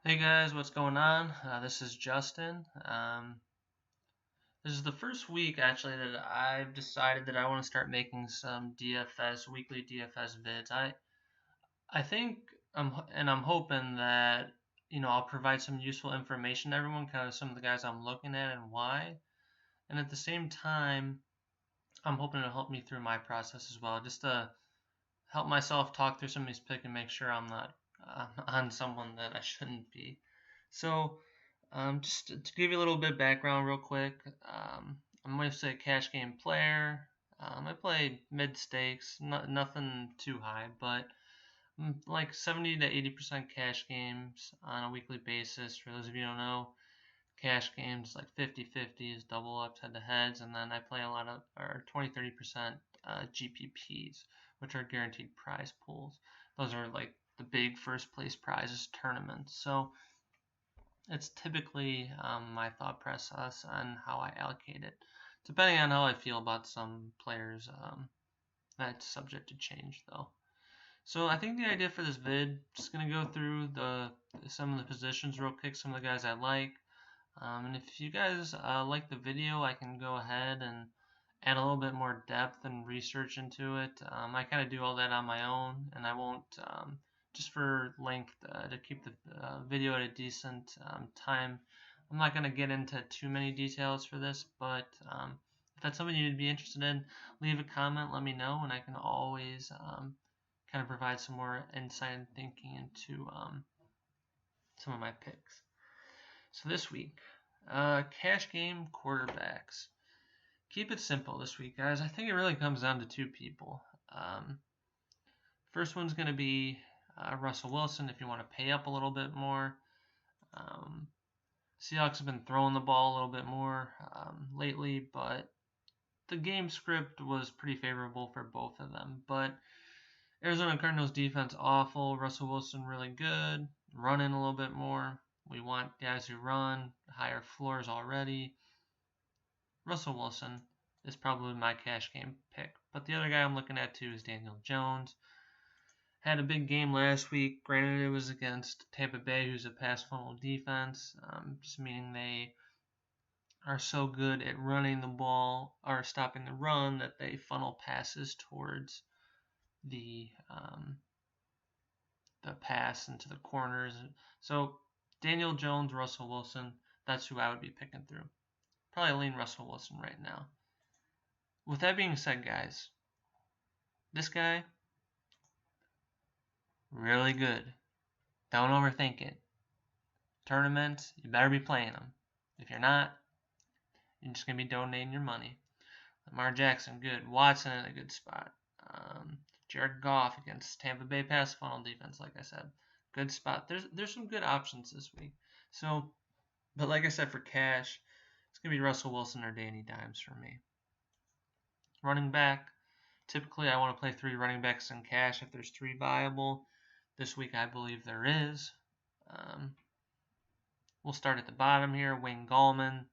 Hey guys, what's going on? This is Justin. This is the first week actually that I've decided that I want to start making some DFS weekly DFS vids. I think I'm hoping that I'll provide some useful information to everyone, kind of some of the guys I'm looking at and why. And at the same time, I'm hoping it'll help me through my process as well, just to help myself talk through some of these picks and make sure I'm not on someone that I shouldn't be. So, just to give you a little bit of background real quick, I'm mostly a cash game player. I play mid stakes, nothing too high, but like 70 to 80% cash games on a weekly basis. For those of you who don't know, cash games like 50-50s, double ups, head to heads, and then I play a lot of or 20-30% GPPs, which are guaranteed prize pools. Those are like the big first place prizes tournaments. So it's typically my thought process on how I allocate it, depending on how I feel about some players. That's subject to change though. So I think the idea for this vid, just gonna go through some of the positions real quick, some of the guys I like. And if you guys like the video, I can go ahead and add a little bit more depth and research into it. I kind of do all that on my own, and I won't, just for length, to keep the video at a decent time. I'm not going to get into too many details for this, but if that's something you'd be interested in, leave a comment, let me know, and I can always kind of provide some more insight and thinking into some of my picks. So this week, cash game quarterbacks. Keep it simple this week, guys. I think it really comes down to two people. First one's going to be Russell Wilson if you want to pay up a little bit more. Seahawks have been throwing the ball a little bit more lately, but the game script was pretty favorable for both of them. But Arizona Cardinals defense awful. Russell Wilson really good. Running a little bit more. We want guys who run, higher floors already. Russell Wilson is probably my cash game pick. But the other guy I'm looking at too is Daniel Jones. Had a big game last week. Granted, it was against Tampa Bay, who's a pass funnel defense, just meaning they are so good at running the ball or stopping the run that they funnel passes towards the pass into the corners. So Daniel Jones, Russell Wilson, that's who I would be picking through. Probably lean Russell Wilson right now. With that being said, guys, this guy, really good. Don't overthink it. Tournaments, you better be playing them. If you're not, you're just going to be donating your money. Lamar Jackson, good. Watson in a good spot. Jared Goff against Tampa Bay pass funnel defense, like I said. Good spot. There's some good options this week. So, but like I said, for cash, it's going to be Russell Wilson or Danny Dimes for me. Running back, typically I want to play 3 running backs in cash if there's 3 viable. This week I believe there is. We'll start at the bottom here. Wayne Gallman.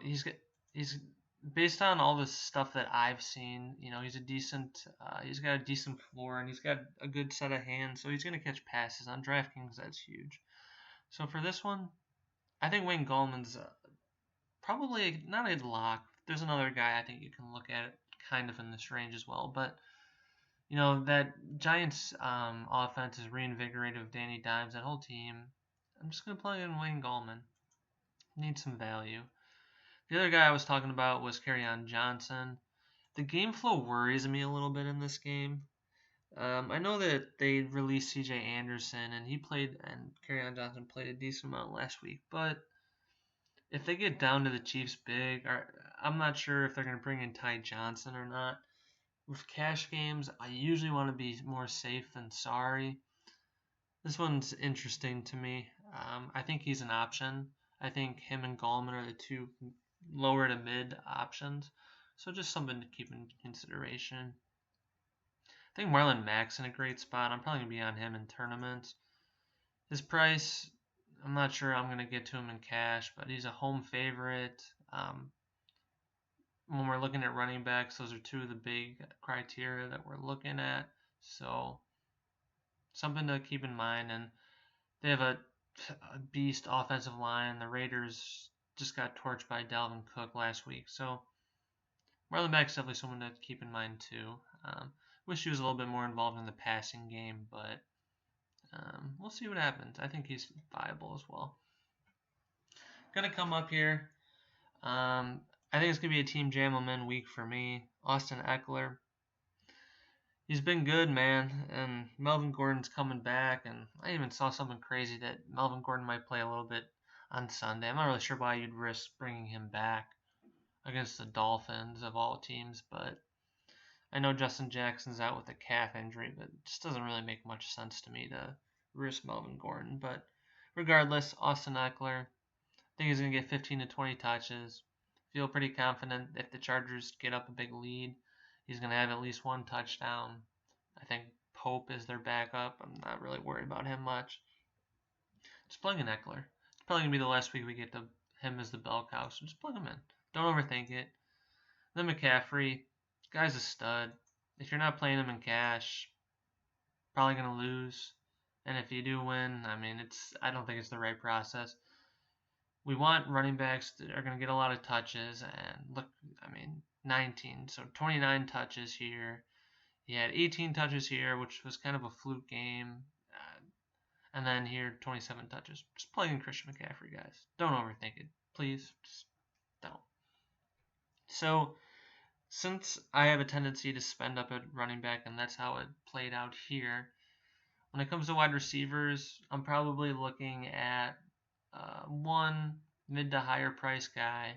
He's based on all the stuff that I've seen. He's got a decent floor and he's got a good set of hands, so he's going to catch passes on DraftKings. That's huge. So for this one, I think Wayne Gallman's probably not a lock. There's another guy I think you can look at kind of in this range as well, but that Giants offense is reinvigorated with Danny Dimes, that whole team. I'm just going to plug in Wayne Gallman. Need some value. The other guy I was talking about was Kerryon Johnson. The game flow worries me a little bit in this game. I know that they released C.J. Anderson and Kerryon Johnson played a decent amount last week, but if they get down to the Chiefs big, I'm not sure if they're going to bring in Ty Johnson or not. With cash games, I usually want to be more safe than sorry. This one's interesting to me. I think he's an option. I think him and Gallman are the two lower to mid options. So just something to keep in consideration. I think Marlon Mack's in a great spot. I'm probably going to be on him in tournaments. His price, I'm not sure I'm going to get to him in cash, but he's a home favorite. When we're looking at running backs, those are two of the big criteria that we're looking at. So something to keep in mind. And They have a beast offensive line. The Raiders just got torched by Dalvin Cook last week. So Marlon Mack's definitely someone to keep in mind too. Wish he was a little bit more involved in the passing game, but we'll see what happens. I think he's viable as well. Gonna come up here. I think it's gonna be a team jam 'em in week for me. Austin Eckler. He's been good, man, and Melvin Gordon's coming back, and I even saw something crazy that Melvin Gordon might play a little bit on Sunday. I'm not really sure why you'd risk bringing him back against the Dolphins of all teams, but I know Justin Jackson's out with a calf injury, but it just doesn't really make much sense to me to risk Melvin Gordon. But regardless, Austin Eckler, I think he's going to get 15 to 20 touches. Feel pretty confident if the Chargers get up a big lead, he's going to have at least one touchdown. I think Pope is their backup. I'm not really worried about him much. Just plug in Eckler. It's probably going to be the last week we get him as the bell cow, so just plug him in. Don't overthink it. Then McCaffrey, guy's a stud. If you're not playing him in cash, probably going to lose. And if you do win, I don't think it's the right process. We want running backs that are going to get a lot of touches, and look, 19, so 29 touches here. He had 18 touches here, which was kind of a fluke game, and then here 27 touches. Just plug in Christian McCaffrey, guys. Don't overthink it, please. Just don't. So, since I have a tendency to spend up at running back, and that's how it played out here, when it comes to wide receivers, I'm probably looking at one mid to higher price guy,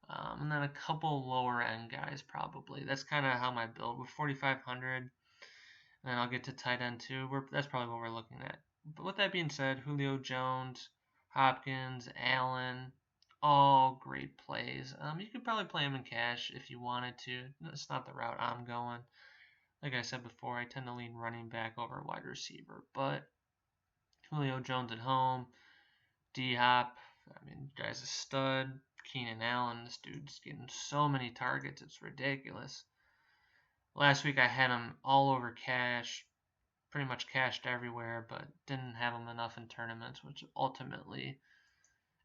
and then a couple lower end guys probably. That's kind of how my build with 4,500, and then I'll get to tight end too. That's probably what we're looking at. But with that being said, Julio Jones, Hopkins, Allen, all great plays. You could probably play them in cash if you wanted to. It's not the route I'm going. Like I said before, I tend to lean running back over wide receiver. But Julio Jones at home, D-Hop, guy's a stud. Keenan Allen, this dude's getting so many targets, it's ridiculous. Last week I had him all over cash, pretty much cashed everywhere, but didn't have him enough in tournaments, which ultimately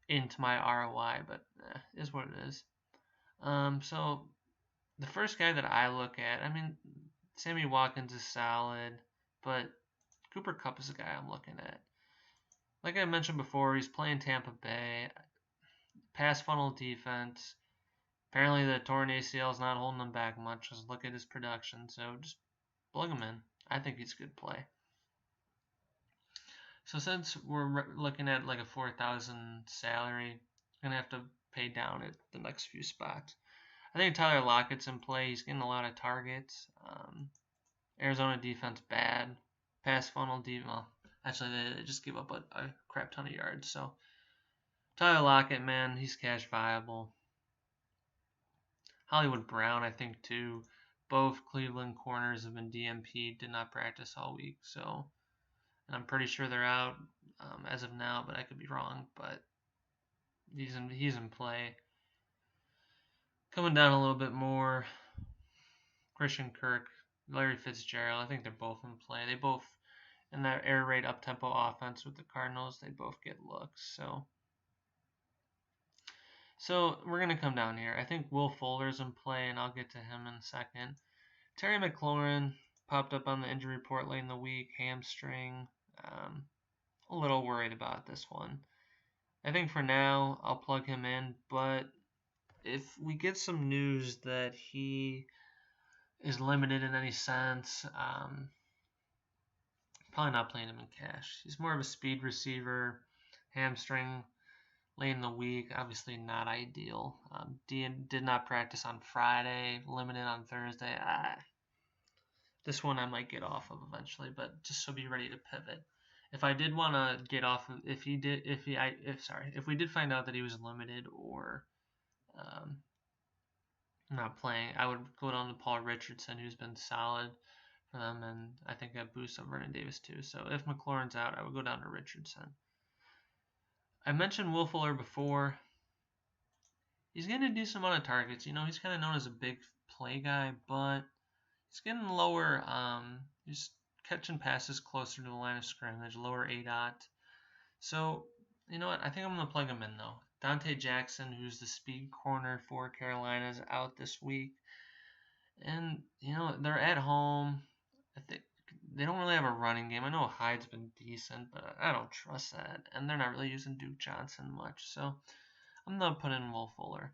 into my ROI, but is what it is. So the first guy that I look at, Sammy Watkins is solid, but Cooper Kupp is the guy I'm looking at. Like I mentioned before, he's playing Tampa Bay. Pass funnel defense. Apparently the torn ACL is not holding him back much. Just look at his production. So just plug him in. I think he's a good play. So since we're looking at like a 4,000 salary, I'm going to have to pay down at the next few spots. I think Tyler Lockett's in play. He's getting a lot of targets. Arizona defense bad. Pass funnel defense. Well, actually, they just gave up a crap ton of yards. So Tyler Lockett, man, he's cash viable. Hollywood Brown, I think, too. Both Cleveland corners have been DNP'd, did not practice all week. So, and I'm pretty sure they're out as of now, but I could be wrong. But he's in play. Coming down a little bit more, Christian Kirk, Larry Fitzgerald, I think they're both in play. They both, in that air raid up-tempo offense with the Cardinals, they both get looks. So we're going to come down here. I think Will Fuller's in play, and I'll get to him in a second. Terry McLaurin popped up on the injury report late in the week, hamstring. A little worried about this one. I think for now, I'll plug him in, but if we get some news that he is limited in any sense, probably not playing him in cash. He's more of a speed receiver, hamstring late in the week, obviously not ideal. Did not practice on Friday, limited on Thursday. This one I might get off of eventually, but just so be ready to pivot. If I did want to get off of, if we did find out that he was limited or not playing, I would go down to Paul Richardson, who's been solid for them, and I think that boosts up Vernon Davis too. So if McLaurin's out, I would go down to Richardson. I mentioned Will Fuller before. He's getting a decent amount of targets. He's kind of known as a big play guy, but he's getting lower. He's catching passes closer to the line of scrimmage, lower ADOT. So, you know what? I think I'm going to plug him in, though. Dante Jackson, who's the speed corner for Carolina, is out this week. And, they're at home. I think they don't really have a running game. I know Hyde's been decent, but I don't trust that. And they're not really using Duke Johnson much. So I'm going to put in Will Fuller.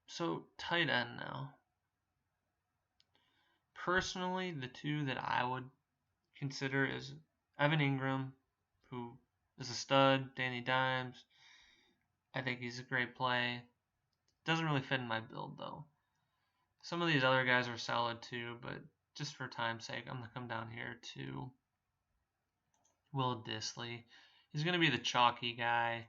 So tight end now. Personally, the two that I would consider is Evan Ingram, who is a stud. Danny Dimes, I think he's a great play. Doesn't really fit in my build, though. Some of these other guys are solid, too, but just for time's sake, I'm going to come down here to Will Dissly. He's going to be the chalky guy.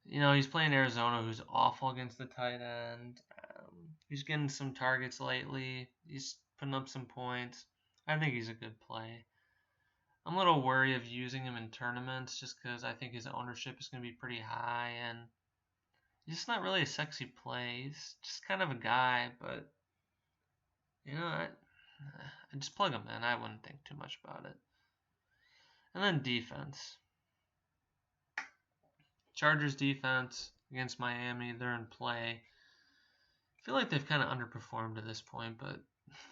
He's playing Arizona, who's awful against the tight end. He's getting some targets lately. He's putting up some points. I think he's a good play. I'm a little worried of using him in tournaments just because I think his ownership is going to be pretty high, and he's just not really a sexy play. He's just kind of a guy, but, I just plug him in. I wouldn't think too much about it. And then defense. Chargers defense against Miami, they're in play. I feel like they've kind of underperformed at this point, but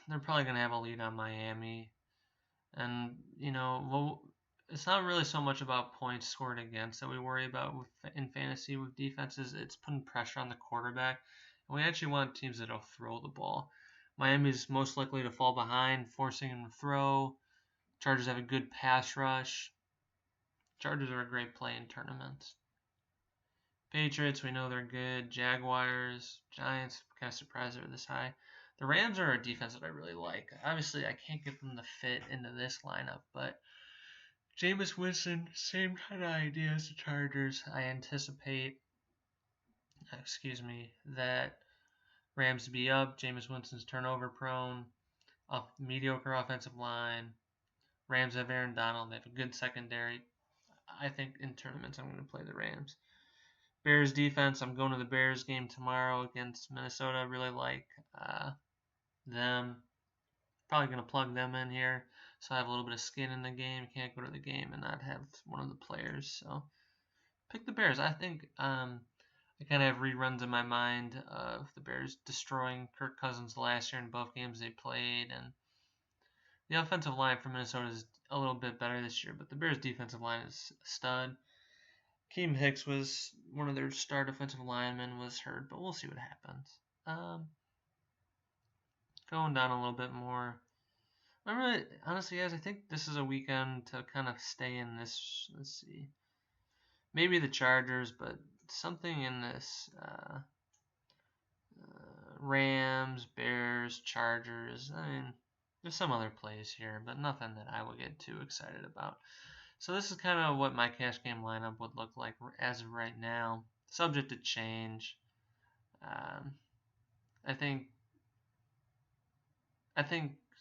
they're probably going to have a lead on Miami. And, it's not really so much about points scored against that we worry about in fantasy with defenses. It's putting pressure on the quarterback. And we actually want teams that'll throw the ball. Miami's most likely to fall behind, forcing them to throw. Chargers have a good pass rush. Chargers are a great play in tournaments. Patriots, we know they're good. Jaguars, Giants, kind of surprised they're this high. The Rams are a defense that I really like. Obviously, I can't get them to fit into this lineup, but Jameis Winston, same kind of idea as the Chargers. I anticipate, that Rams be up. Jameis Winston's turnover prone, mediocre offensive line. Rams have Aaron Donald. They have a good secondary. I think in tournaments I'm going to play the Rams. Bears defense, I'm going to the Bears game tomorrow against Minnesota. I really like them. Probably going to plug them in here so I have a little bit of skin in the game. Can't go to the game and not have one of the players. So pick the Bears. I think I kind of have reruns in my mind of the Bears destroying Kirk Cousins last year in both games they played. And the offensive line for Minnesota is a little bit better this year, but the Bears defensive line is a stud. Keem Hicks was one of their star defensive linemen, was hurt, but we'll see what happens. Going down a little bit more. Honestly, guys, I think this is a weekend to kind of stay in this. Let's see. Maybe the Chargers, but something in this Rams, Bears, Chargers. I mean, there's some other plays here, but nothing that I would get too excited about. So this is kind of what my cash game lineup would look like as of right now, subject to change. I think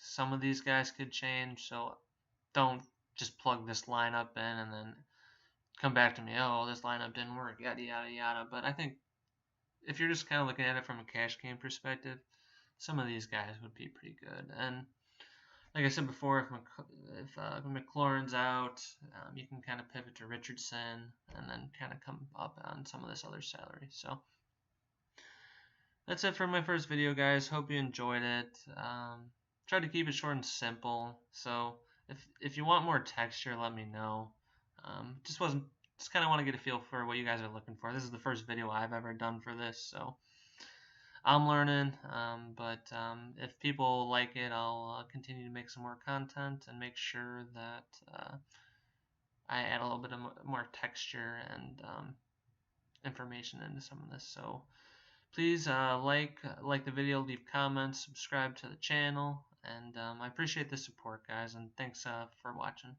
some of these guys could change, so don't just plug this lineup in and then come back to me, oh, this lineup didn't work, yada, yada, yada. But I think if you're just kind of looking at it from a cash game perspective, some of these guys would be pretty good. And like I said before, if McLaurin's out, you can kind of pivot to Richardson and then kind of come up on some of this other salary. So that's it for my first video, guys. Hope you enjoyed it. Tried to keep it short and simple. So if you want more texture, let me know. Just kind of want to get a feel for what you guys are looking for. This is the first video I've ever done for this, so I'm learning, but if people like it, I'll continue to make some more content and make sure that I add a little bit of more texture and information into some of this. So please like the video, leave comments, subscribe to the channel, and I appreciate the support, guys, and thanks for watching.